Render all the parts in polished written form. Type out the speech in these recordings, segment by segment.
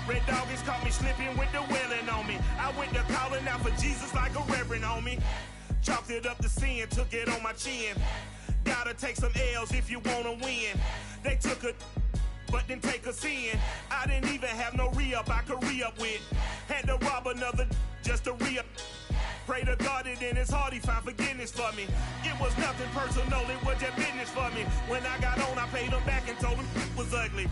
Red Doggies caught me slipping with the wailing on me. I went to calling out for Jesus like a reverend on me. Chalked it up to sin, took it on my chin. Gotta take some L's if you wanna win. They took a but didn't take us in. I didn't even have no re-up I could re-up with. Had to rob another just to re-up. Pray to God that in his heart he found forgiveness for me. It was nothing personal, it was just business for me. When I got on, I paid him back and told him it was ugly.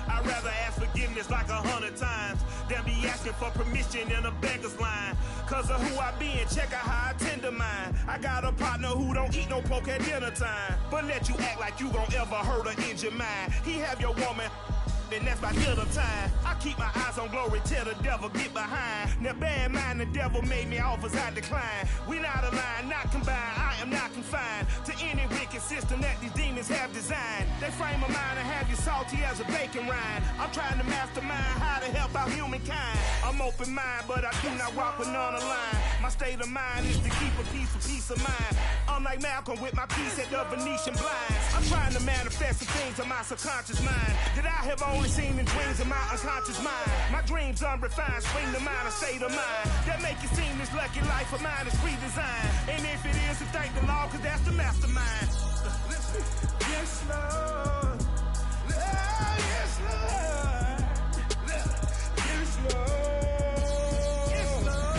I'd rather ask forgiveness like 100 times than be asking for permission in a beggar's line. Cause of who I be and check out how I tend to mine. I got a partner who don't eat no pork at dinner time, but let you act like you gon' ever hurt or injure mine. He have your woman, and that's by dinner time. I keep my eyes on glory till the devil get behind. Now bear in mind the devil made me offers I decline. We not aligned, not combined, I am not confined to any wicked system that these demons have designed. They frame a mind and have you salty as a bacon rind. I'm trying to mastermind how to help out humankind. I'm open mind, but I do not walk with none aligned. My state of mind is to keep a peace of mind. Unlike Malcolm with my peace at the Venetian blinds. I'm trying to manifest the things in my subconscious mind that I have only seen in dreams in my unconscious mind. My dreams unrefined, spring to mind, a state of mind that make it seem this lucky life of mine is pre-designed. And if it is, then thank the Lord, cause that's the mastermind. Yes, Lord. Yes, Lord. Yes, Lord. Yes, Lord.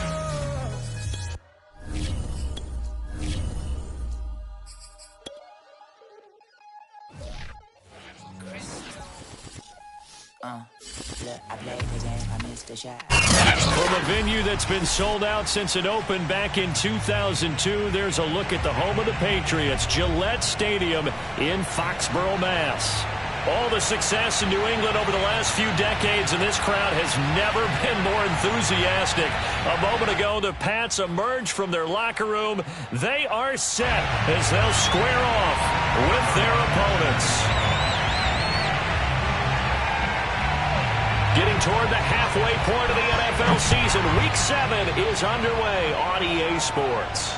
I played the game, I missed the shot. From a venue that's been sold out since it opened back in 2002, there's a look at the home of the Patriots, Gillette Stadium in Foxborough, Mass. All the success in New England over the last few decades, and this crowd has never been more enthusiastic. A moment ago, the Pats emerged from their locker room. They are set as they'll square off with their opponents. Getting toward the halfway point of the NFL season. Week 7 is underway on EA Sports.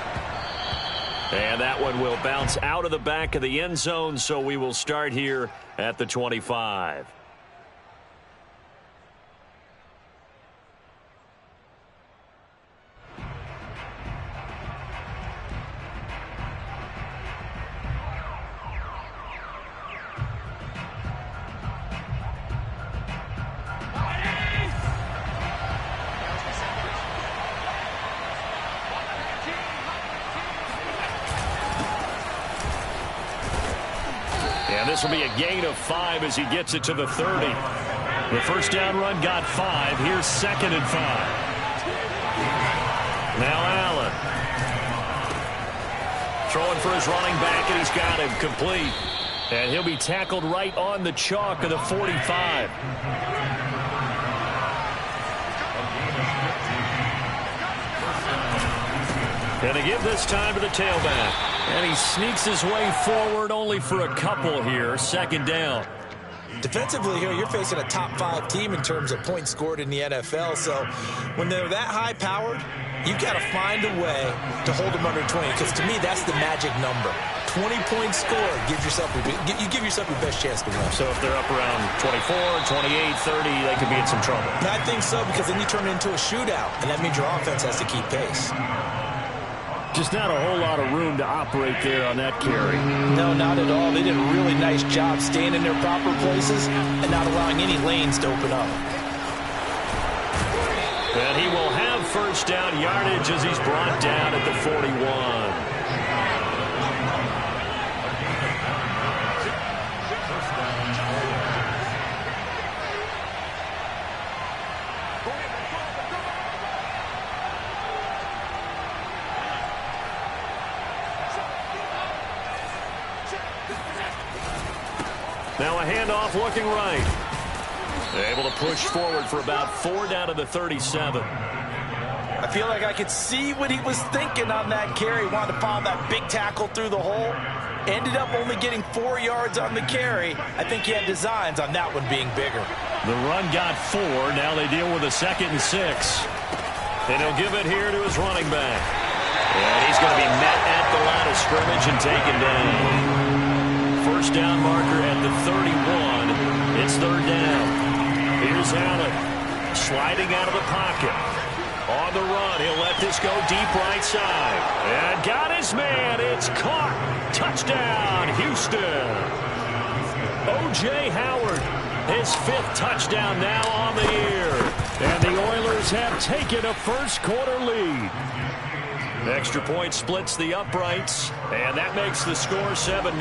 And that one will bounce out of the back of the end zone, so we will start here at the 25. This will be a gain of 5 as he gets it to the 30. The first down run got 5. Here's 2nd and 5. Now Allen. Throwing for his running back, and he's got him complete. And he'll be tackled right on the chalk of the 45. And they give this time to the tailback. And he sneaks his way forward only for a couple here. 2nd down. Defensively here, you're facing a top 5 team in terms of points scored in the NFL. So when they're that high-powered, you've got to find a way to hold them under 20. Because to me, that's the magic number. 20 points scored, you give yourself your best chance to win. So if they're up around 24, 28, 30, they could be in some trouble. I think so, because then you turn it into a shootout, and that means your offense has to keep pace. Just not a whole lot of room to operate there on that carry. No, not at all. They did a really nice job staying in their proper places and not allowing any lanes to open up. And he will have first down yardage as he's brought down at the 41. Now a handoff looking right. Able to push forward for about 4 down to the 37. I feel like I could see what he was thinking on that carry. Wanted to follow that big tackle through the hole. Ended up only getting 4 yards on the carry. I think he had designs on that one being bigger. The run got 4. Now they deal with a 2nd and 6. And he'll give it here to his running back. And he's going to be met at the line of scrimmage and taken down. First down marker at the 31. It's 3rd down. Here's Allen. sliding out of the pocket. On the run, he'll let this go deep right side. And got his man. It's caught. Touchdown, Houston. O.J. Howard, his 5th touchdown now on the year. And the Oilers have taken a first-quarter lead. Extra point splits the uprights, and that makes the score 7-0.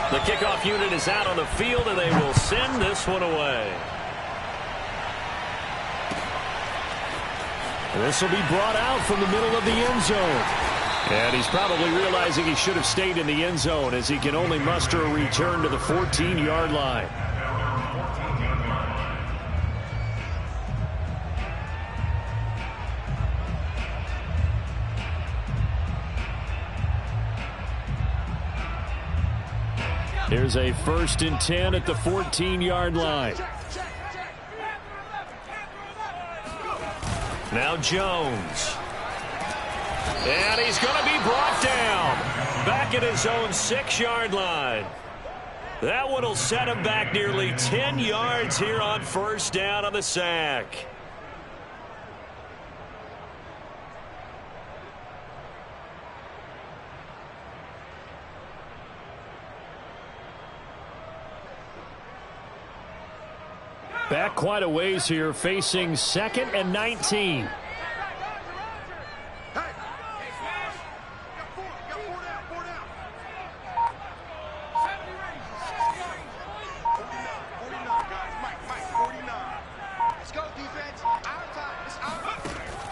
The kickoff unit is out on the field, and they will send this one away. This will be brought out from the middle of the end zone. And he's probably realizing he should have stayed in the end zone as he can only muster a return to the 14-yard line. Here's a 1st and 10 at the 14-yard line. Now Jones. And he's going to be brought down. Back at his own 6-yard line. That one will set him back nearly 10 yards here on 1st down on the sack. Back quite a ways here, facing 2nd and 19.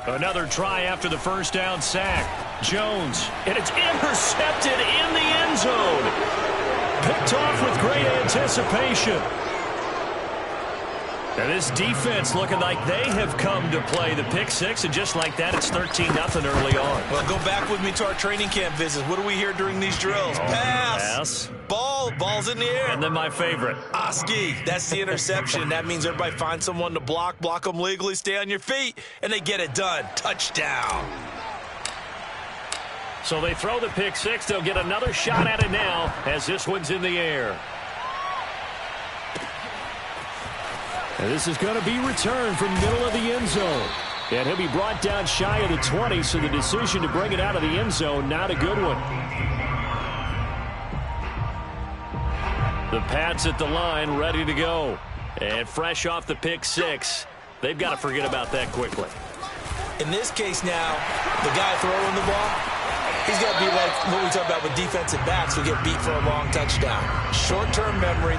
Another try after the 1st down sack. Jones, and it's intercepted in the end zone. Picked off with great anticipation. And this defense looking like they have come to play. The pick 6, and just like that, it's 13-0 early on. Well, go back with me to our training camp visits. What do we hear during these drills? Pass. Ball's in the air. And then my favorite. Oski, that's the interception. That means everybody finds someone to block them legally, stay on your feet, and they get it done. Touchdown. So they throw the pick 6. They'll get another shot at it now as this one's in the air. And this is going to be returned from middle of the end zone. And he'll be brought down shy of the 20, so the decision to bring it out of the end zone, not a good one. The Pats at the line, ready to go. And fresh off the pick 6, they've got to forget about that quickly. In this case now, the guy throwing the ball, he's got to be like what we talk about with defensive backs who get beat for a long touchdown. Short-term memory.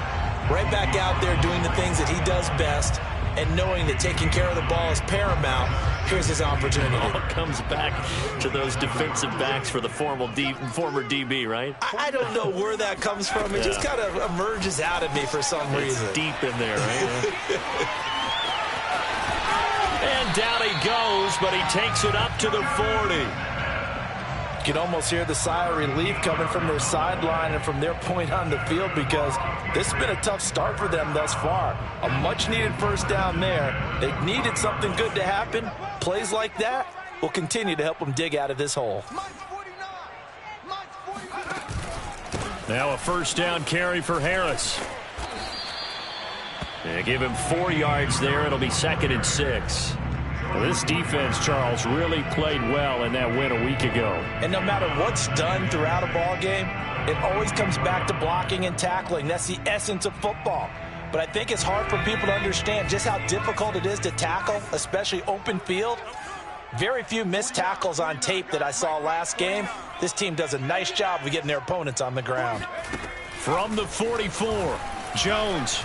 Right back out there doing the things that he does best and knowing that taking care of the ball is paramount. Here's his opportunity. It all comes back to those defensive backs for the former DB, right? I don't know where that comes from. It just kind of emerges out of me for some reason. It's deep in there, right? And down he goes, but he takes it up to the 40. You can almost hear the sigh of relief coming from their sideline and from their point on the field, because this has been a tough start for them thus far. A much-needed 1st down there. They needed something good to happen. Plays like that will continue to help them dig out of this hole. Now a 1st down carry for Harris. They give him 4 yards there. It'll be 2nd and 6. Well, this defense, Charles, really played well in that win a week ago. And no matter what's done throughout a ball game, it always comes back to blocking and tackling. That's the essence of football. But I think it's hard for people to understand just how difficult it is to tackle, especially open field. Very few missed tackles on tape that I saw last game. This team does a nice job of getting their opponents on the ground. From the 44, Jones.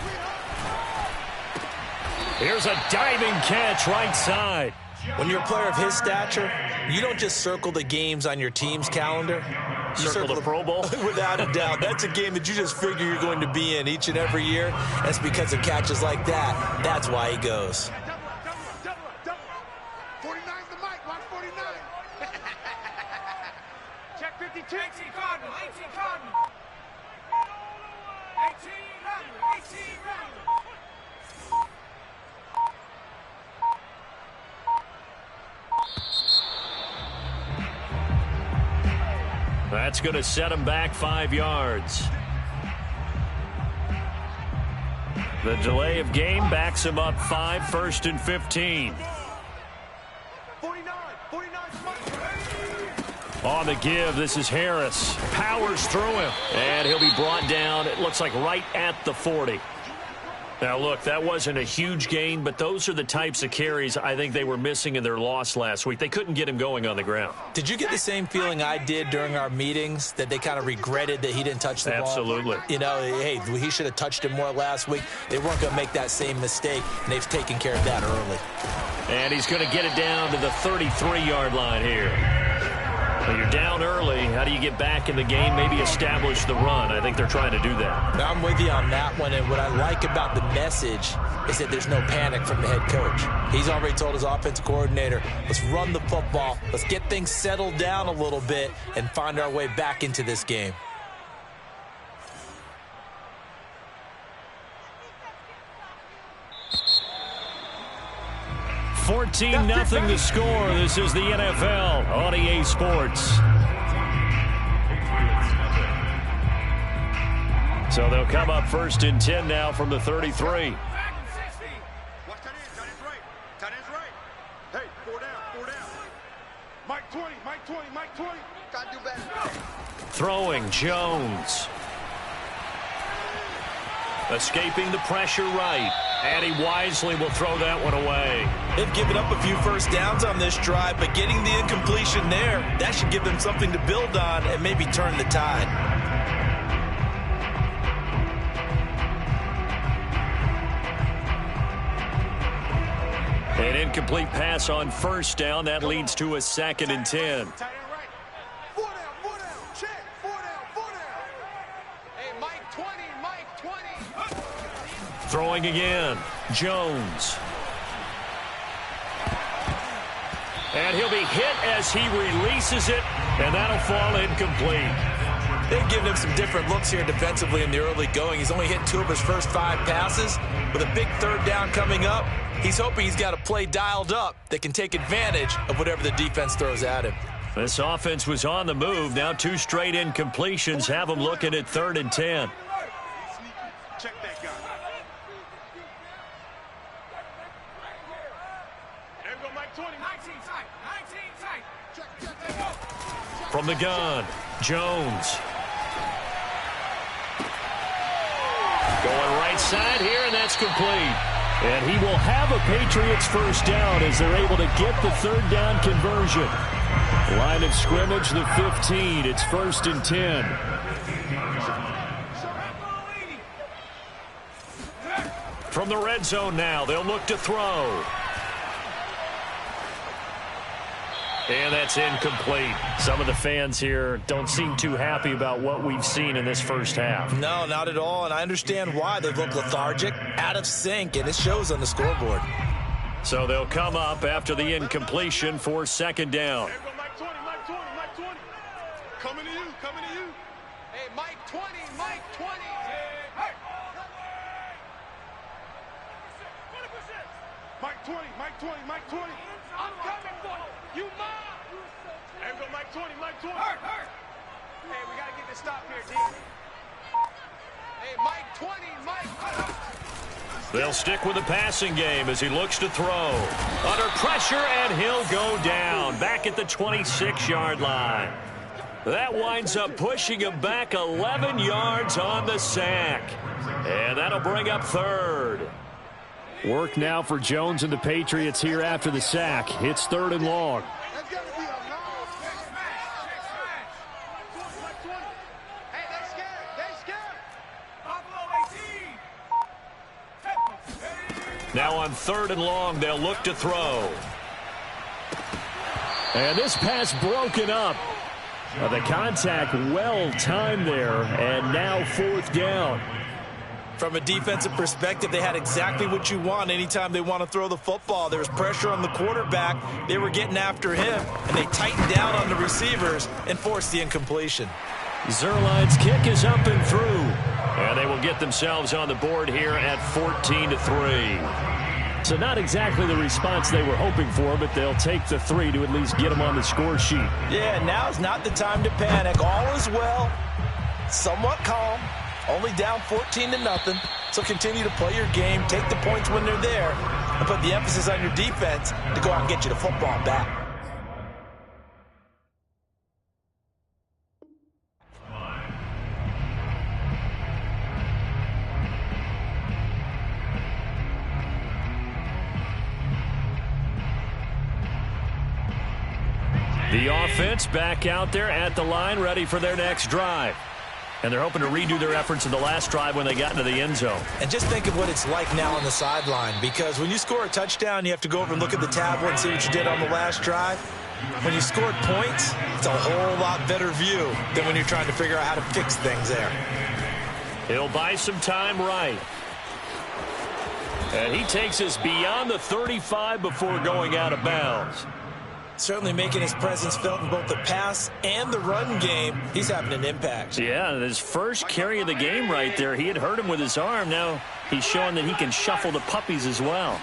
Here's a diving catch right side. When you're a player of his stature, you don't just circle the games on your team's calendar. You circle the Pro Bowl? Without a doubt. That's a game that you just figure you're going to be in each and every year. That's because of catches like that. That's why he goes. 49's the mic. Watch 49. Check 52. 18 Cardinal. 18 Cardinal. 18 Cardinal. 18 Cardinal. That's going to set him back 5 yards. The delay of game backs him up 5, 1st and 15. 49. On the give, this is Harris. Powers through him. And he'll be brought down, it looks like right at the 40. Now, look, that wasn't a huge gain, but those are the types of carries I think they were missing in their loss last week. They couldn't get him going on the ground. Did you get the same feeling I did during our meetings, that they kind of regretted that he didn't touch the ball? Absolutely. You know, hey, he should have touched it more last week. They weren't going to make that same mistake, and they've taken care of that early. And he's going to get it down to the 33-yard line here. Well, you're down early. How do you get back in the game? Maybe establish the run. I think they're trying to do that. Now, I'm with you on that one, and what I like about the message is that there's no panic from the head coach. He's already told his offensive coordinator, let's run the football, let's get things settled down a little bit and find our way back into this game. $14-0 the score. This is the NFL on EA Sports. So they'll come up 1st and 10 now from the 33. Watch tight end right. Tight end's right. Hey, 4 down. Mike 20. Gotta do better. Throwing Jones. Escaping the pressure right. And he wisely will throw that one away. They've given up a few first downs on this drive, but getting the incompletion there, that should give them something to build on and maybe turn the tide. An incomplete pass on 1st down. That leads to a 2nd and 10. Tight end right. 4 down. Check. 4 down. Hey, Mike 20. Throwing again. Jones. And he'll be hit as he releases it, and that'll fall incomplete. They've given him some different looks here defensively in the early going. He's only hit 2 of his first 5 passes. With a big 3rd down coming up, he's hoping he's got a play dialed up that can take advantage of whatever the defense throws at him. This offense was on the move. Now 2 straight incompletions have them looking at 3rd and 10. Check that guy. There we go, Mike 20. 19 tight. Check. From the gun, Jones. Going right side here, and that's complete. And he will have a Patriots first down as they're able to get the 3rd down conversion. Line of scrimmage, the 15. It's 1st and 10. From the red zone now, they'll look to throw. And that's incomplete. Some of the fans here don't seem too happy about what we've seen in this first half. No, not at all, and I understand why. They've looked lethargic, out of sync, and it shows on the scoreboard. So they'll come up after the incompletion for 2nd down. There we go, Mike 20. Coming to you. Hey, Mike 20. Hey. Mike 20. I'm coming for you. You mine. There we go, Mike 20. Hurt. Hey, we got to get this stop here, D. Hey, Mike 20. They'll stick with the passing game as he looks to throw. Under pressure, and he'll go down. Back at the 26-yard line. That winds up pushing him back 11 yards on the sack. And that'll bring up 3rd. Work now for Jones and the Patriots here after the sack. It's 3rd and long. That's got to be a long Hey, they scared. Buffalo 18. Now on 3rd and long, they'll look to throw. And this pass broken up. The contact well timed there, and now 4th down. From a defensive perspective, they had exactly what you want anytime they want to throw the football. There was pressure on the quarterback. They were getting after him, and they tightened down on the receivers and forced the incompletion. Zuerlein's kick is up and through. And they will get themselves on the board here at 14-3. So not exactly the response they were hoping for, but they'll take the 3 to at least get them on the score sheet. Yeah, now's not the time to panic. All is well, somewhat calm, only down 14-0. So continue to play your game, take the points when they're there, and put the emphasis on your defense to go out and get you the football back. The offense back out there at the line, ready for their next drive. And they're hoping to redo their efforts in the last drive when they got into the end zone. And just think of what it's like now on the sideline, because when you score a touchdown, you have to go over and look at the tablet and see what you did on the last drive. When you scored points, it's a whole lot better view than when you're trying to figure out how to fix things there. He'll buy some time right. And he takes us beyond the 35 before going out of bounds. Certainly making his presence felt in both the pass and the run game. He's having an impact. Yeah, his first carry of the game right there. He had hurt him with his arm. Now he's showing that he can shuffle the puppies as well.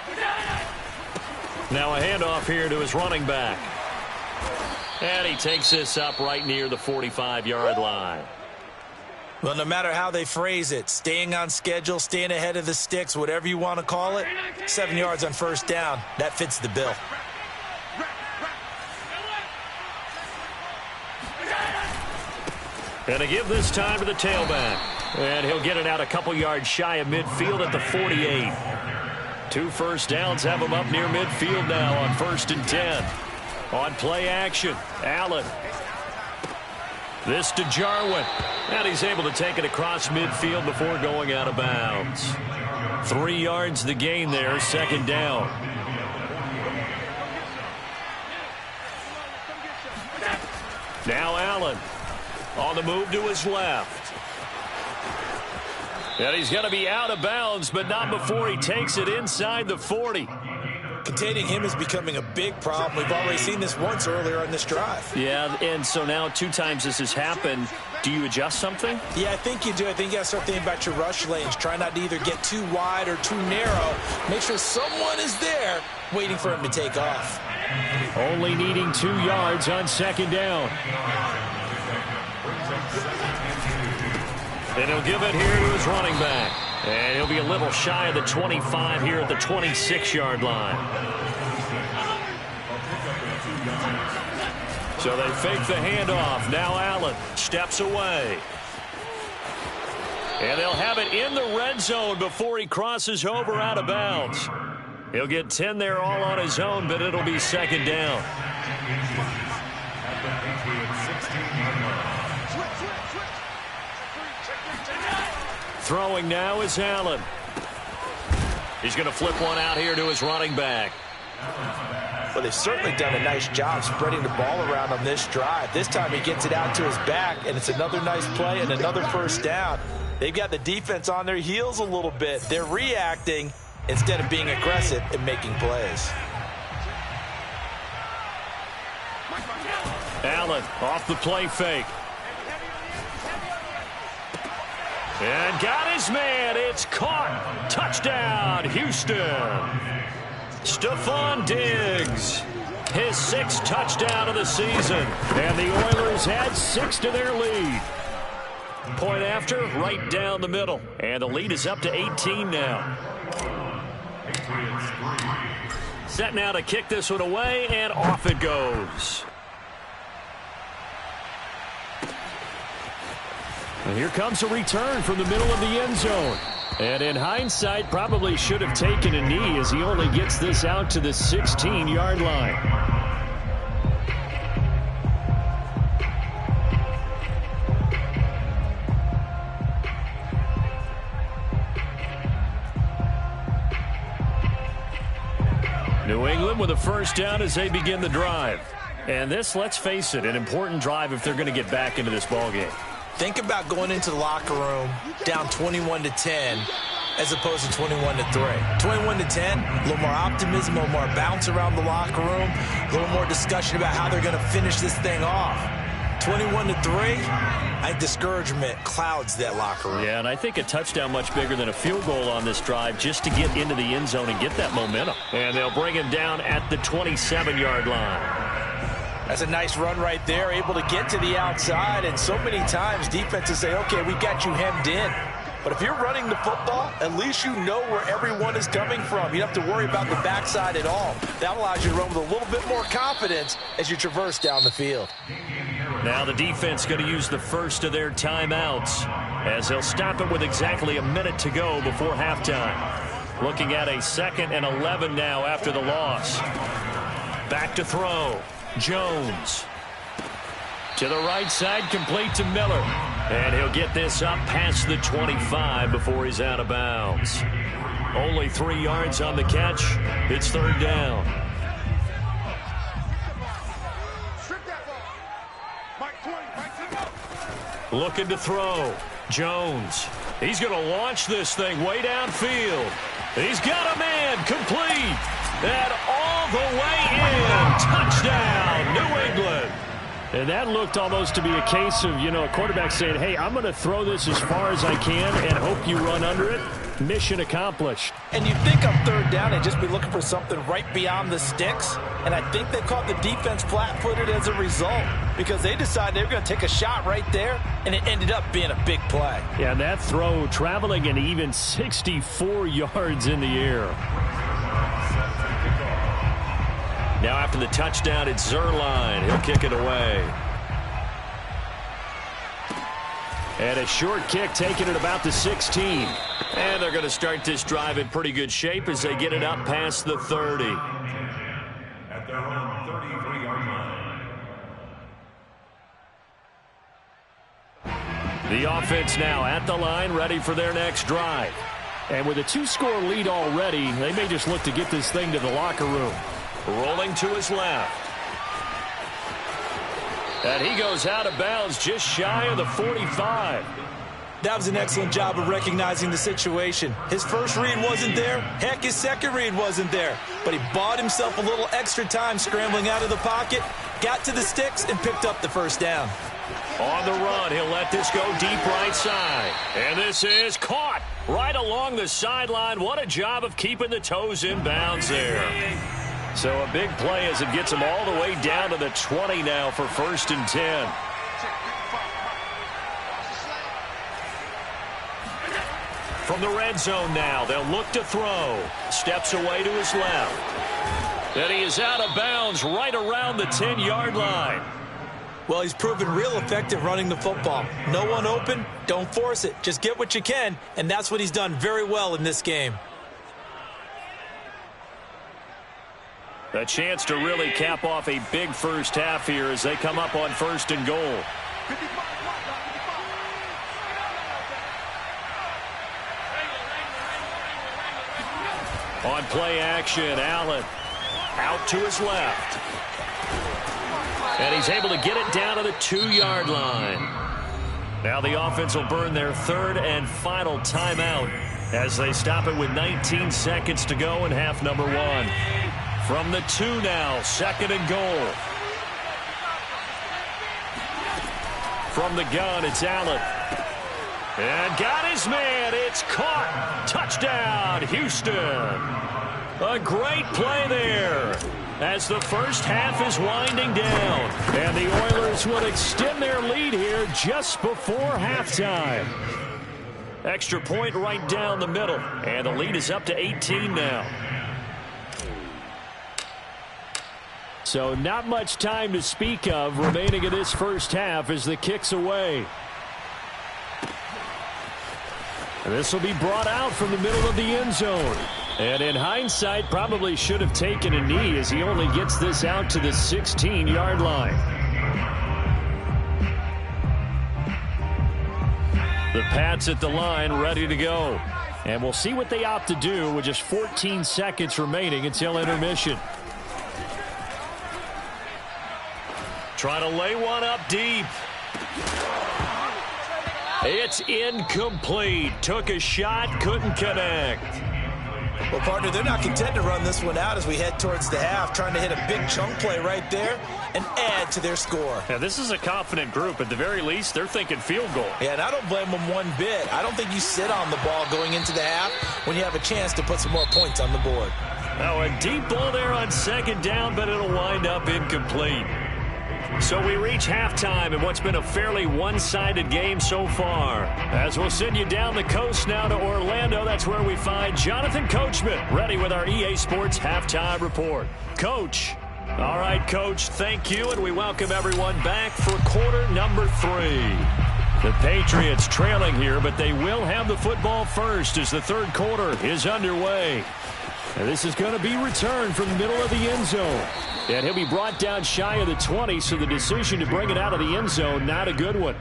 Now a handoff here to his running back. And he takes this up right near the 45-yard line. Well, no matter how they phrase it, staying on schedule, staying ahead of the sticks, whatever you want to call it, 7 yards on first down, that fits the bill. And to give this time to the tailback. And he'll get it out a couple yards shy of midfield at the 48. 2 first downs have him up near midfield now on 1st and 10. On play action, Allen. This to Jarwin. And he's able to take it across midfield before going out of bounds. 3 yards the gain there, 2nd down. Now Allen. On the move to his left. And he's going to be out of bounds, but not before he takes it inside the 40. Containing him is becoming a big problem. We've already seen this once earlier on this drive. Yeah, and so now 2 times this has happened. Do you adjust something? Yeah, I think you do. I think you got to start thinking about your rush lanes. Try not to either get too wide or too narrow. Make sure someone is there waiting for him to take off. Only needing 2 yards on 2nd down. And he'll give it here to his running back. And he'll be a little shy of the 25 here at the 26-yard line. So they fake the handoff. Now Allen steps away. And they'll have it in the red zone before he crosses over out of bounds. He'll get 10 there all on his own, but it'll be 2nd down. Throwing now is Allen. He's going to flip one out here to his running back. Well, they've certainly done a nice job spreading the ball around on this drive. This time he gets it out to his back, and it's another nice play and another first down. They've got the defense on their heels a little bit. They're reacting instead of being aggressive and making plays. Allen off the play fake. And got his man. It's caught. Touchdown, Houston. Stephon Diggs. His 6th touchdown of the season. And the Oilers add 6 to their lead. Point after, right down the middle. And the lead is up to 18 now. Set now to kick this one away, and off it goes. And here comes a return from the middle of the end zone. And in hindsight, probably should have taken a knee as he only gets this out to the 16-yard line. New England with a first down as they begin the drive. And this, let's face it, an important drive if they're going to get back into this ballgame. Think about going into the locker room down 21-10 as opposed to 21-3. 21-10, a little more optimism, a little more bounce around the locker room, a little more discussion about how they're going to finish this thing off. 21-3, I think discouragement clouds that locker room. Yeah, and I think a touchdown much bigger than a field goal on this drive just to get into the end zone and get that momentum. And they'll bring him down at the 27-yard line. That's a nice run right there, able to get to the outside, and so many times defenses say, okay, we got you hemmed in. But if you're running the football, at least you know where everyone is coming from. You don't have to worry about the backside at all. That allows you to run with a little bit more confidence as you traverse down the field. Now the defense going to use the first of their timeouts as they'll stop it with exactly a minute to go before halftime. Looking at a 2nd and 11 now after the loss. Back to throw. Jones. To the right side, complete to Miller. And he'll get this up past the 25 before he's out of bounds. Only 3 yards on the catch. It's 3rd down. Looking to throw. Jones. He's going to launch this thing way downfield. He's got a man complete. And all the way in. Touchdown, New England. And that looked almost to be a case of, a quarterback saying, hey, I'm going to throw this as far as I can and hope you run under it. Mission accomplished. And you think on 3rd down they'd just be looking for something right beyond the sticks. And I think they caught the defense flat-footed as a result because they decided they were going to take a shot right there, and it ended up being a big play. Yeah, and that throw traveling an even 64 yards in the air. Now after the touchdown, it's Zuerlein. He'll kick it away. And a short kick taken at about the 16. And they're going to start this drive in pretty good shape as they get it up past the 30. At their own 33-yard line. The offense now at the line, ready for their next drive. And with a 2-score lead already, they may just look to get this thing to the locker room. Rolling to his left. And he goes out of bounds just shy of the 45. That was an excellent job of recognizing the situation. His first read wasn't there. Heck, his second read wasn't there. But he bought himself a little extra time scrambling out of the pocket, got to the sticks, and picked up the first down. On the run, he'll let this go deep right side. And this is caught right along the sideline. What a job of keeping the toes in bounds there. So a big play as it gets him all the way down to the 20 now for 1st and 10. From the red zone now, they'll look to throw. Steps away to his left. And he is out of bounds right around the 10-yard line. Well, he's proven real effective running the football. No one open, don't force it. Just get what you can, and that's what he's done very well in this game. A chance to really cap off a big first half here as they come up on 1st and goal. On play action, Allen out to his left. And he's able to get it down to the 2-yard line. Now the offense will burn their 3rd and final timeout as they stop it with 19 seconds to go in half number 1. From the 2 now, 2nd and goal. From the gun, it's Allen. And got his man. It's caught. Touchdown, Houston. A great play there as the first half is winding down. And the Oilers will extend their lead here just before halftime. Extra point right down the middle. And the lead is up to 18 now. So not much time to speak of remaining in this first half as the kick's away. And this will be brought out from the middle of the end zone. And in hindsight, probably should have taken a knee as he only gets this out to the 16-yard line. The Pats at the line ready to go. And we'll see what they opt to do with just 14 seconds remaining until intermission. Trying to lay one up deep. It's incomplete. Took a shot, couldn't connect. Well, partner, they're not content to run this one out as we head towards the half, trying to hit a big chunk play right there and add to their score. Yeah, this is a confident group. At the very least, they're thinking field goal. Yeah, and I don't blame them one bit. I don't think you sit on the ball going into the half when you have a chance to put some more points on the board. Now, a deep ball there on 2nd down, but it'll wind up incomplete. So we reach halftime in what's been a fairly one-sided game so far. As we'll send you down the coast now to Orlando, that's where we find Jonathan Coachman, ready with our EA Sports Halftime Report. Coach. All right, Coach, thank you, and we welcome everyone back for quarter number 3. The Patriots trailing here, but they will have the football first as the third quarter is underway. And this is going to be returned from the middle of the end zone. And he'll be brought down shy of the 20, so the decision to bring it out of the end zone, not a good one.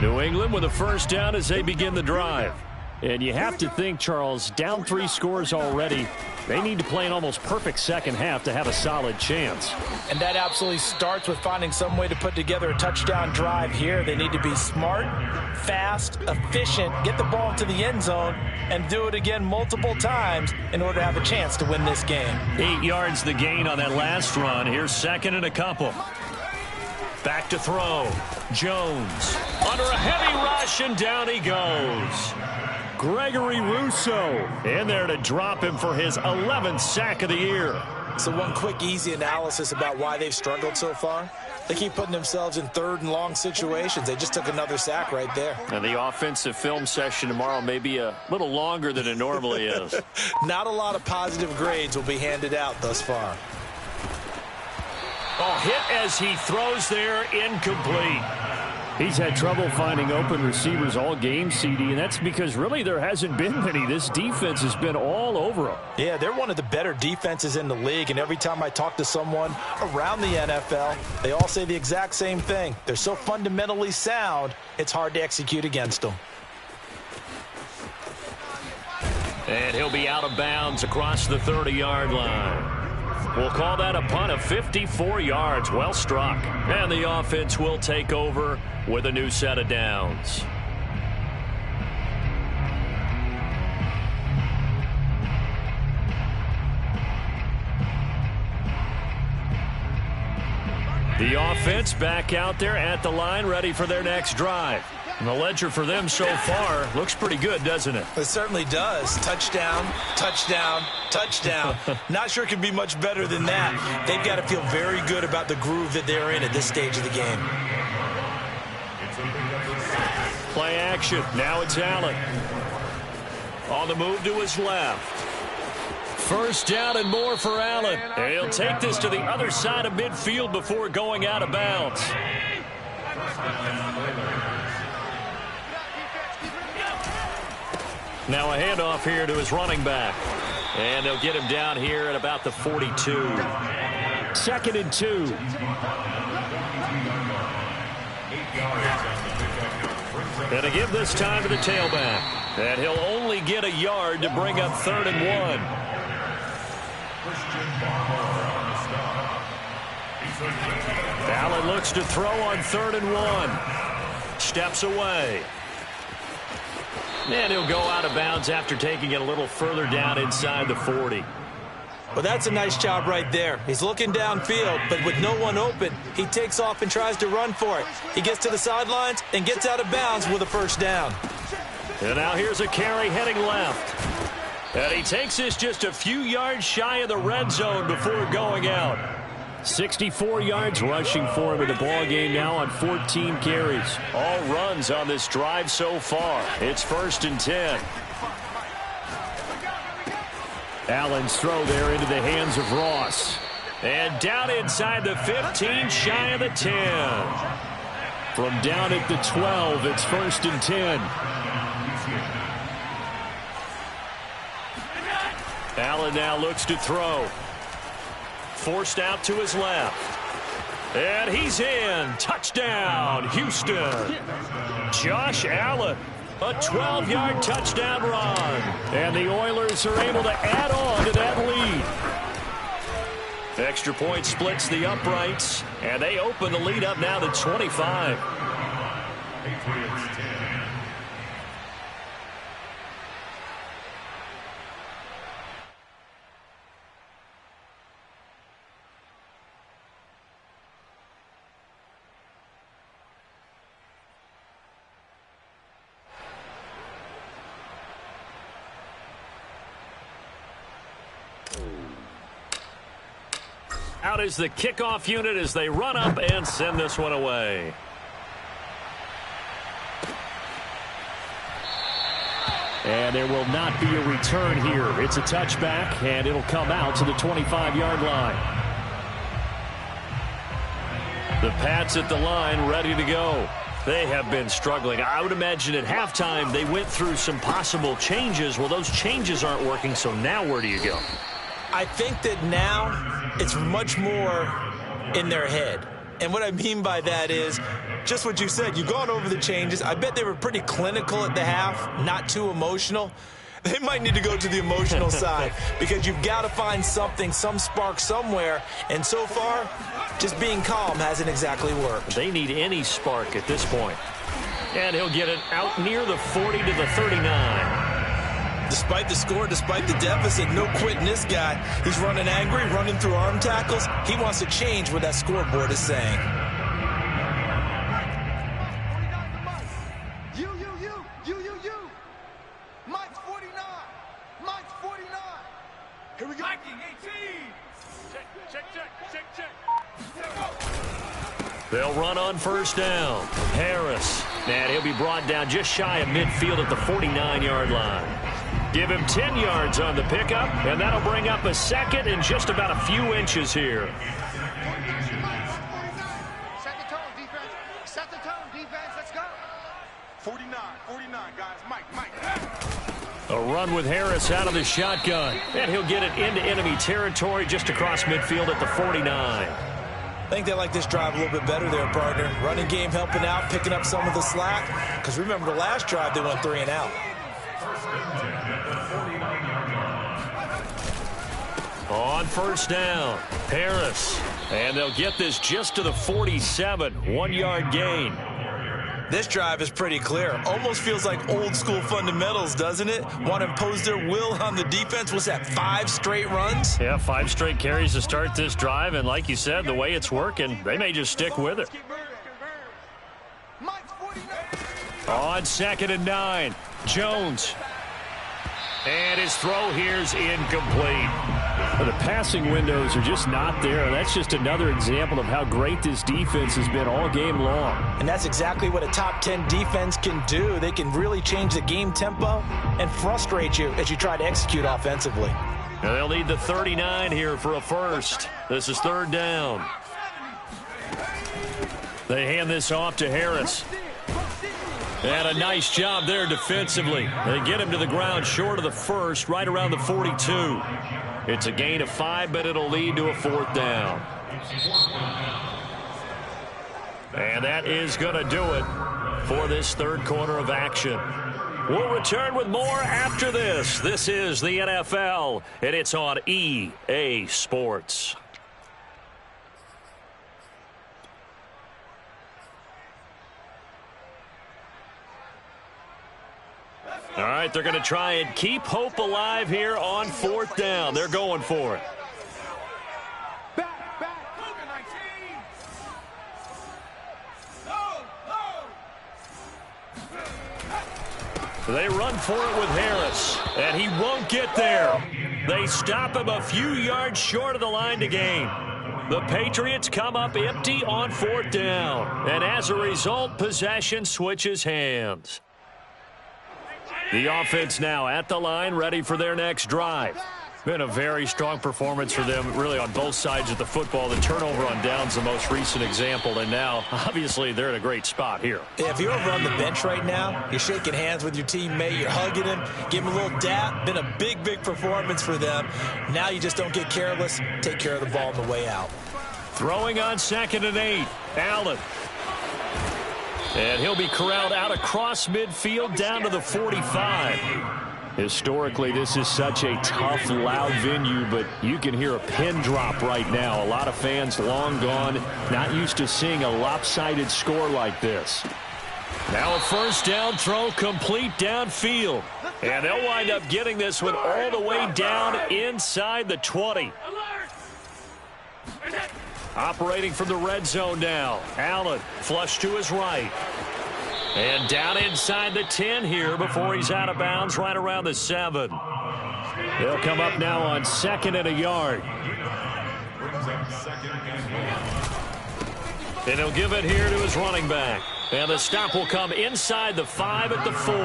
New England with a first down as they begin the drive. And you have to think, Charles, down 3 scores already. They need to play an almost perfect second half to have a solid chance. And that absolutely starts with finding some way to put together a touchdown drive here. They need to be smart, fast, efficient, get the ball into the end zone, and do it again multiple times in order to have a chance to win this game. 8 yards the gain on that last run. Here's second and a couple. Back to throw. Jones under a heavy rush, and down he goes. Gregory Rousseau in there to drop him for his 11th sack of the year. So one quick, easy analysis about why they've struggled so far. They keep putting themselves in third and long situations. They just took another sack right there. And the offensive film session tomorrow may be a little longer than it normally is. Not a lot of positive grades will be handed out thus far. Oh, hit as he throws there, incomplete. He's had trouble finding open receivers all game, CD, and that's because really there hasn't been many. This defense has been all over him. Yeah, they're one of the better defenses in the league, and every time I talk to someone around the NFL, they all say the exact same thing. They're so fundamentally sound, it's hard to execute against them. And he'll be out of bounds across the 30-yard line. We'll call that a punt of 54 yards. Well struck. And the offense will take over with a new set of downs. The offense back out there at the line, ready for their next drive. And the ledger for them so far looks pretty good, doesn't it? It certainly does. Touchdown, touchdown, touchdown. Not sure it could be much better than that. They've got to feel very good about the groove that they're in at this stage of the game. Play action. Now it's Allen. On the move to his left. First down and more for Allen. And he'll take this to the other side of midfield before going out of bounds. Now a handoff here to his running back. And they'll get him down here at about the 42. 2nd and 2. And to give this time to the tailback. And he'll only get a yard to bring up 3rd and 1. Allen looks to throw on 3rd and 1. Steps away. And he'll go out of bounds after taking it a little further down inside the 40. Well, that's a nice job right there. He's looking downfield, but with no one open, he takes off and tries to run for it. He gets to the sidelines and gets out of bounds with a first down. And now here's a carry heading left. And he takes this just a few yards shy of the red zone before going out. 64 yards rushing for him in the ball game now on 14 carries. All runs on this drive so far. It's 1st and 10. Allen's throw there into the hands of Ross. And down inside the 15, shy of the 10. From down at the 12, it's 1st and 10. Allen now looks to throw. Forced out to his left. And he's in. Touchdown, Houston. Josh Allen. A 12-yard touchdown run. And the Oilers are able to add on to that lead. Extra point splits the uprights. And they open the lead up now to 25. Out is the kickoff unit as they run up and send this one away. And there will not be a return here. It's a touchback, and it'll come out to the 25-yard line. The Pats at the line ready to go. They have been struggling. I would imagine at halftime they went through some possible changes. Well, those changes aren't working, so now where do you go? I think that now it's much more in their head. And what I mean by that is just what you said. You've gone over the changes. I bet they were pretty clinical at the half, not too emotional. They might need to go to the emotional side because you've got to find something, some spark somewhere. And so far, just being calm hasn't exactly worked. They need any spark at this point. And he'll get it out near the 40 to the 39. Despite the score, despite the deficit, no quitting this guy. He's running angry, running through arm tackles. He wants to change what that scoreboard is saying. You. Mike's 49. Mike's 49. Here we go. Mikey, 18. Check. They'll run on first down. Harris. And he'll be brought down just shy of midfield at the 49-yard line. Give him 10 yards on the pickup, and that'll bring up a second and just about a few inches here. Set the tone, defense. Set the tone, defense. Let's go. 49, guys. Mike. A run with Harris out of the shotgun, and he'll get it into enemy territory just across midfield at the 49. I think they like this drive a little bit better there, partner. Running game helping out, picking up some of the slack. Because remember, the last drive, they went 3 and out. On first down, Harris. And they'll get this just to the 47, 1-yard gain. This drive is pretty clear. Almost feels like old school fundamentals, doesn't it? Want to impose their will on the defense. Was that 5 straight runs? Yeah, 5 straight carries to start this drive. And like you said, the way it's working, they may just stick with it. On 2nd and 9, Jones. And his throw here's incomplete. The passing windows are just not there. That's just another example of how great this defense has been all game long. And that's exactly what a top 10 defense can do. They can really change the game tempo and frustrate you as you try to execute offensively. Now they'll need the 39 here for a first. This is 3rd down. They hand this off to Harris. And a nice job there defensively. They get him to the ground short of the first, right around the 42. It's a gain of 5, but it'll lead to a 4th down. And that is going to do it for this 3rd quarter of action. We'll return with more after this. This is the NFL, and it's on EA Sports. All right, they're going to try and keep hope alive here on 4th down. They're going for it. They run for it with Harris, and he won't get there. They stop him a few yards short of the line to gain. The Patriots come up empty on 4th down, and as a result, possession switches hands. The offense now at the line, ready for their next drive. Been a very strong performance for them, really, on both sides of the football. The turnover on downs, the most recent example, and now, obviously, they're in a great spot here. Yeah, if you're over on the bench right now, you're shaking hands with your teammate, you're hugging him, give him a little dap. Been a big, big performance for them. Now you just don't get careless. Take care of the ball on the way out. Throwing on 2nd and 8, Allen. And he'll be corralled out across midfield down to the 45. Historically, this is such a tough, loud venue, but you can hear a pin drop right now. A lot of fans long gone, not used to seeing a lopsided score like this. Now a first down throw complete downfield. And they'll wind up getting this one all the way down inside the 20. Operating from the red zone now. Allen flush to his right. And down inside the 10 here before he's out of bounds right around the 7. They'll come up now on 2nd and a yard. And he'll give it here to his running back. And the stop will come inside the 5 at the 4.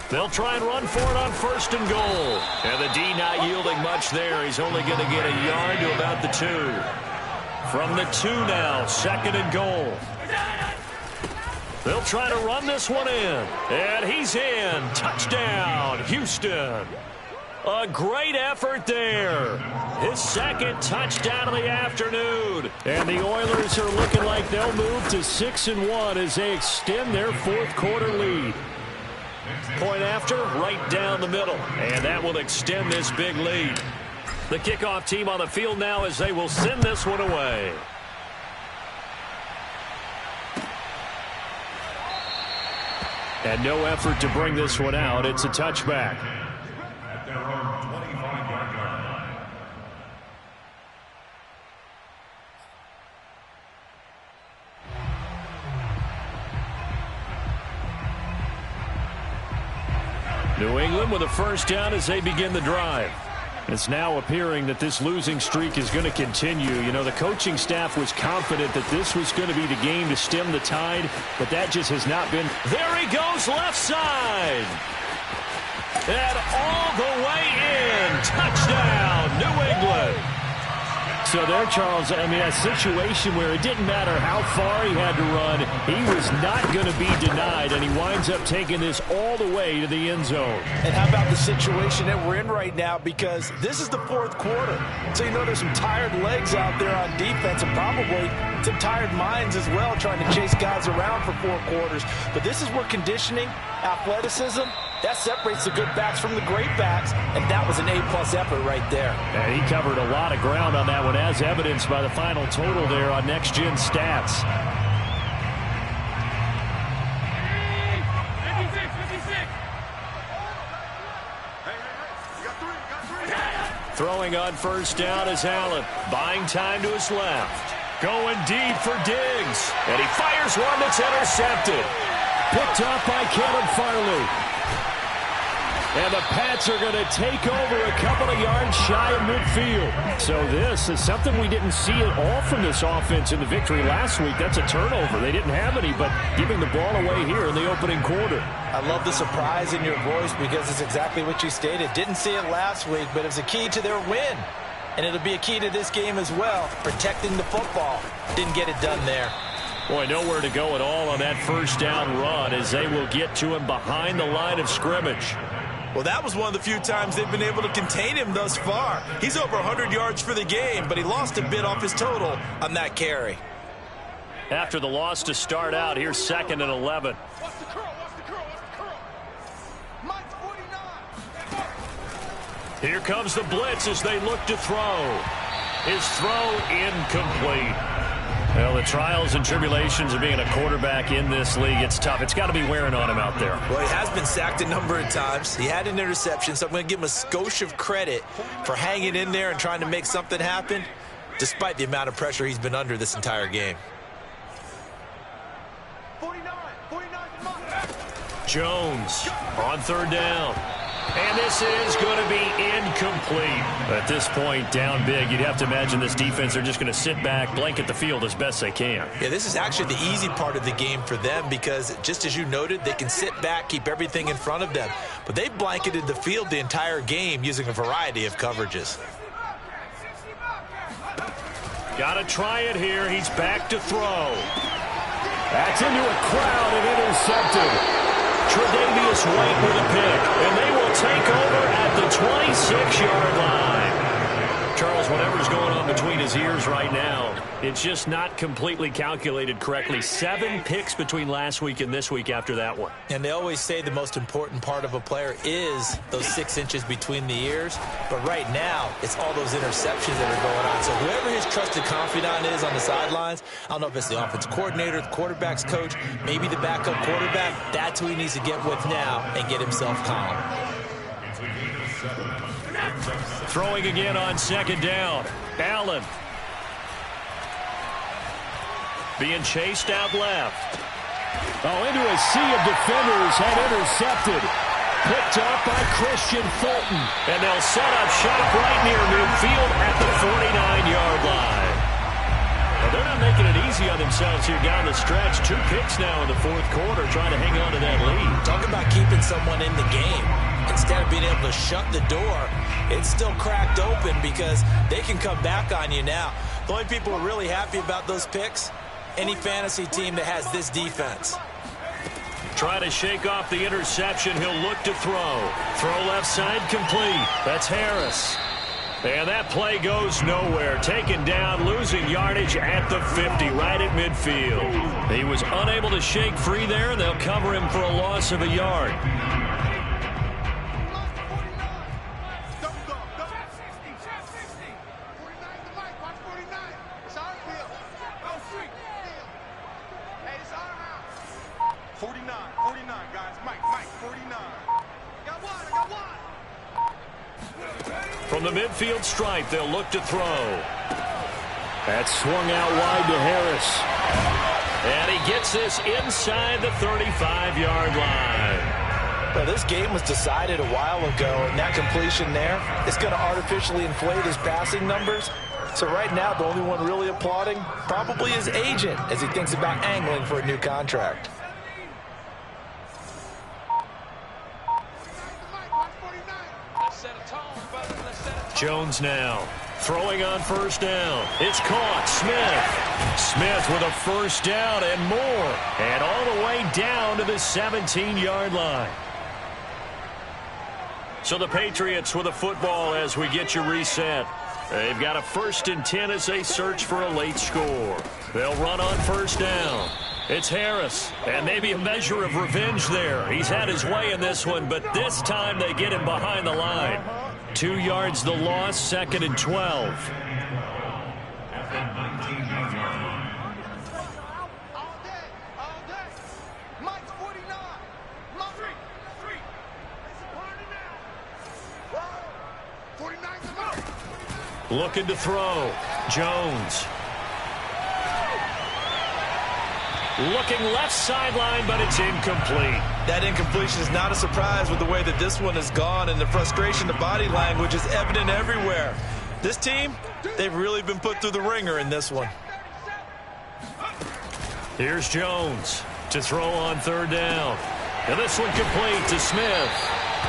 They'll try and run for it on 1st and goal. And the D not yielding much there. He's only going to get a yard to about the 2. From the 2 now, 2nd and goal. They'll try to run this one in. And he's in. Touchdown, Houston. A great effort there. His 2nd touchdown of the afternoon. And the Oilers are looking like they'll move to 6-1 as they extend their 4th quarter lead. Point after, right down the middle. And that will extend this big lead. The kickoff team on the field now as they will send this one away. And no effort to bring this one out. It's a touchback. New England with a 1st down as they begin the drive. It's now appearing that this losing streak is going to continue. You know, the coaching staff was confident that this was going to be the game to stem the tide, but that just has not been. There he goes, left side. And all the way in. Touchdown, New England. So there, Charles, I mean, a situation where it didn't matter how far he had to run, he was not going to be denied, and he winds up taking this all the way to the end zone. And how about the situation that we're in right now, because this is the 4th quarter. So you know there's some tired legs out there on defense and probably some tired minds as well trying to chase guys around for 4 quarters. But this is where conditioning, athleticism, that separates the good backs from the great backs, and that was an A+ effort right there. And he covered a lot of ground on that one, as evidenced by the final total there on Next Gen Stats. Throwing on 1st down is Allen. Buying time to his left. Going deep for Diggs. And he fires one that's intercepted. Picked up by Caleb Farley. And the Pats are going to take over a couple of yards shy of midfield. So this is something we didn't see at all from this offense in the victory last week. That's a turnover. They didn't have any, but giving the ball away here in the opening quarter. I love the surprise in your voice because it's exactly what you stated. Didn't see it last week, but it was a key to their win. And it'll be a key to this game as well, protecting the football. Didn't get it done there. Boy, nowhere to go at all on that 1st down run as they will get to him behind the line of scrimmage. Well, that was one of the few times they've been able to contain him thus far. He's over 100 yards for the game, but he lost a bit off his total on that carry. After the loss to start out, here's 2nd and 11. Watch the curl, watch the curl, watch the curl. Mike's 49. Here comes the blitz as they look to throw. His throw incomplete. Well, the trials and tribulations of being a quarterback in this league, it's tough. It's got to be wearing on him out there. Well, he has been sacked a number of times. He had an interception, so I'm going to give him a skosh of credit for hanging in there and trying to make something happen, despite the amount of pressure he's been under this entire game. 49, Jones on 3rd down. And this is going to be incomplete. At this point, down big, you'd have to imagine this defense are just going to sit back, blanket the field as best they can. Yeah, this is actually the easy part of the game for them because, just as you noted, they can sit back, keep everything in front of them. But they've blanketed the field the entire game using a variety of coverages. Got to try it here. He's back to throw. That's into a crowd and intercepted. Tre'Davious White with a pick, and they will take over at the 26-yard line. Charles, whatever's going on between his ears right now, it's just not completely calculated correctly. 7 picks between last week and this week after that one. And they always say the most important part of a player is those 6 inches between the ears. But right now, it's all those interceptions that are going on. So whoever his trusted confidant is on the sidelines, I don't know if it's the offense coordinator, the quarterback's coach, maybe the backup quarterback, that's who he needs to get with now and get himself calm. Throwing again on 2nd down. Allen. Being chased out left. Oh, into a sea of defenders and intercepted. Picked up by Christian Fulton. And they'll set up shop right near midfield at the 49-yard line. Well, they're not making it easy on themselves here down the stretch. 2 picks now in the fourth quarter trying to hang on to that lead. Talk about keeping someone in the game. Instead of being able to shut the door, it's still cracked open because they can come back on you now. The only people who are really happy about those picks, any fantasy team that has this defense. Try to shake off the interception. He'll look to throw. Throw left side complete. That's Harris. And that play goes nowhere. Taken down, losing yardage at the 50, right at midfield. He was unable to shake free there, and they'll cover him for a loss of a yard. From the midfield stripe, they'll look to throw. That's swung out wide to Harris. And he gets this inside the 35-yard line. Well, this game was decided a while ago, and that completion there is going to artificially inflate his passing numbers. So right now, the only one really applauding probably his agent as he thinks about angling for a new contract. Jones now throwing on first down. It's caught. Smith with a first down and more. And all the way down to the 17-yard line. So the Patriots with a football as we get you reset. They've got a 1st and 10 as they search for a late score. They'll run on first down. It's Harris, and maybe a measure of revenge there. He's had his way in this one, but this time they get him behind the line. 2 yards the loss, 2nd and 12. Looking to throw. Jones. Looking left sideline, but it's incomplete. That incompletion is not a surprise with the way that this one has gone, and the frustration, the body language is evident everywhere. This team, they've really been put through the ringer in this one. Here's Jones to throw on 3rd down. And this one complete to Smith.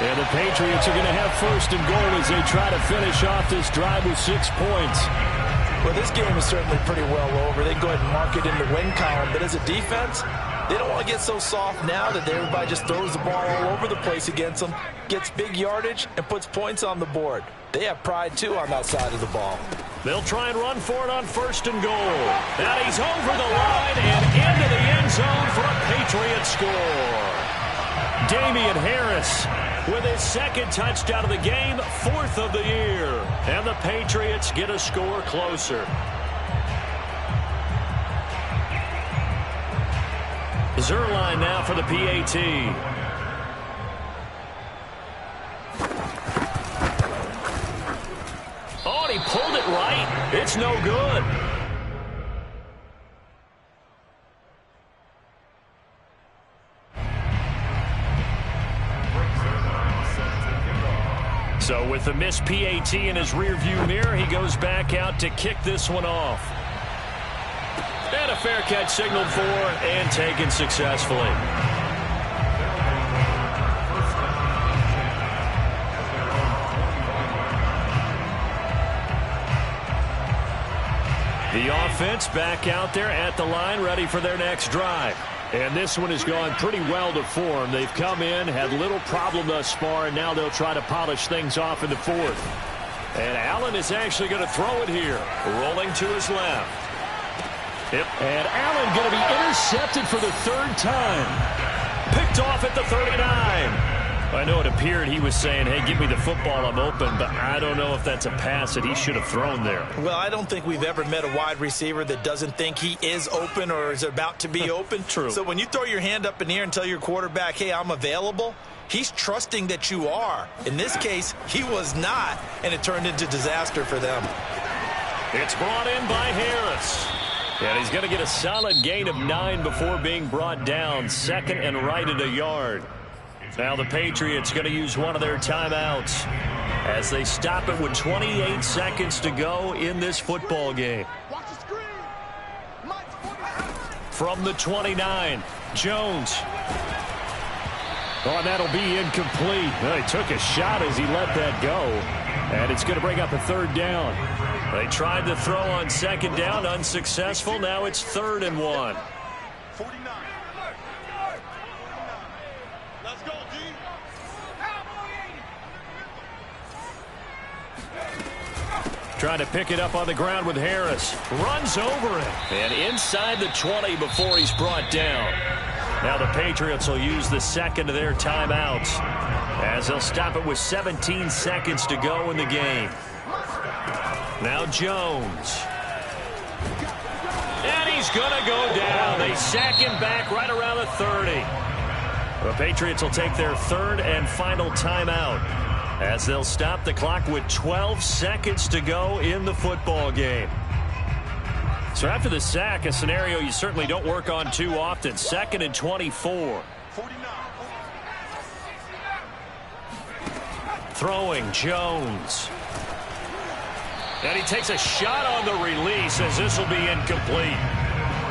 And the Patriots are going to have 1st and goal as they try to finish off this drive with 6 points. Well, this game is certainly pretty well over. They go ahead and mark it in the win column. But as a defense, they don't want to get so soft now that everybody just throws the ball all over the place against them, gets big yardage, and puts points on the board. They have pride, too, on that side of the ball. They'll try and run for it on 1st and goal. And he's over the line and into the end zone for a Patriot score. Damian Harris with his 2nd touchdown of the game, 4th of the year. And the Patriots get a score closer. Zuerlein now for the PAT. Oh, and he pulled it right. It's no good. So with the missed PAT in his rearview mirror, he goes back out to kick this one off. And a fair catch signaled for and taken successfully. The offense back out there at the line, ready for their next drive. And this one has gone pretty well to form. They've come in, had little problem thus far, and now they'll try to polish things off in the 4th. And Allen is actually going to throw it here, rolling to his left. Yep. And Allen going to be intercepted for the 3rd time. Picked off at the 39. I know it appeared he was saying, hey, give me the football, I'm open, but I don't know if that's a pass that he should have thrown there. Well, I don't think we've ever met a wide receiver that doesn't think he is open or is about to be open. True. So when you throw your hand up in the air and tell your quarterback, hey, I'm available, he's trusting that you are. In this case, he was not, and it turned into disaster for them. It's brought in by Harris. And he's going to get a solid gain of 9 before being brought down. 2nd and right at a yard. Now the Patriots going to use one of their timeouts as they stop it with 28 seconds to go in this football game. Watch the screen. From the 29, Jones. Oh, and that'll be incomplete. Well, he took a shot as he let that go, and it's going to bring up a third down. They tried to throw on second down, unsuccessful. Now it's 3rd and 1. 49. Let's go, D. Trying to pick it up on the ground with Harris. Runs over it. And inside the 20 before he's brought down. Now the Patriots will use the second of their timeouts as they'll stop it with 17 seconds to go in the game. Now Jones. And he's going to go down. They sack him back right around the 30. The Patriots will take their 3rd and final timeout as they'll stop the clock with 12 seconds to go in the football game. So after the sack, a scenario you certainly don't work on too often. 2nd and 24. 49. Throwing Jones. And he takes a shot on the release as this will be incomplete.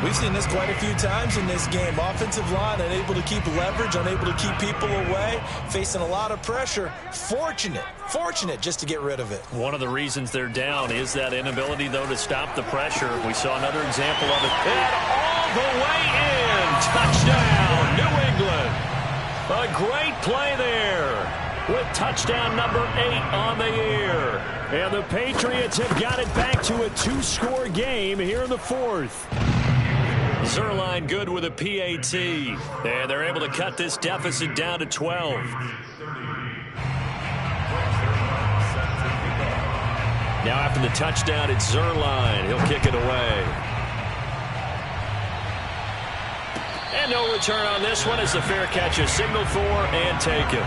We've seen this quite a few times in this game. Offensive line unable to keep leverage, unable to keep people away, facing a lot of pressure. Fortunate just to get rid of it. One of the reasons they're down is that inability, though, to stop the pressure. We saw another example of it. And all the way in. Touchdown, New England. A great play there with touchdown number 8 on the year. And the Patriots have got it back to a 2-score game here in the 4th. Zuerlein good with a PAT. And they're able to cut this deficit down to 12. Now after the touchdown, it's Zuerlein. He'll kick it away. And no return on this one as the fair catch is signaled for and taken.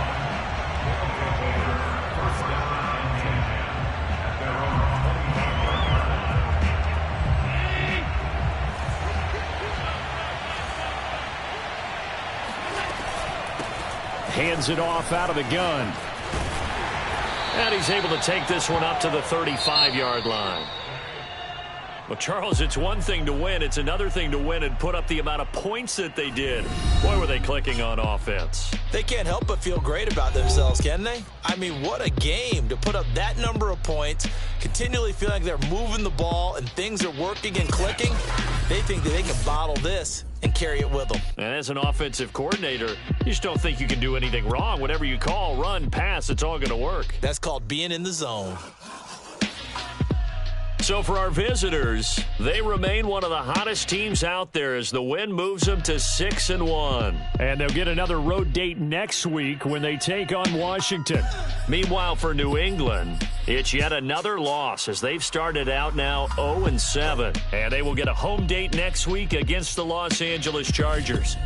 Hands it off out of the gun. And he's able to take this one up to the 35-yard line. Well, Charles, it's one thing to win. It's another thing to win and put up the amount of points that they did. Boy, were they clicking on offense. They can't help but feel great about themselves, can they? I mean, what a game to put up that number of points, continually feel like they're moving the ball and things are working and clicking. They think that they can bottle this and carry it with them. And as an offensive coordinator, you just don't think you can do anything wrong. Whatever you call, run, pass, it's all going to work. That's called being in the zone. So for our visitors, they remain one of the hottest teams out there as the win moves them to 6-1. And they'll get another road date next week when they take on Washington. Meanwhile, for New England, it's yet another loss as they've started out now 0-7. And they will get a home date next week against the Los Angeles Chargers.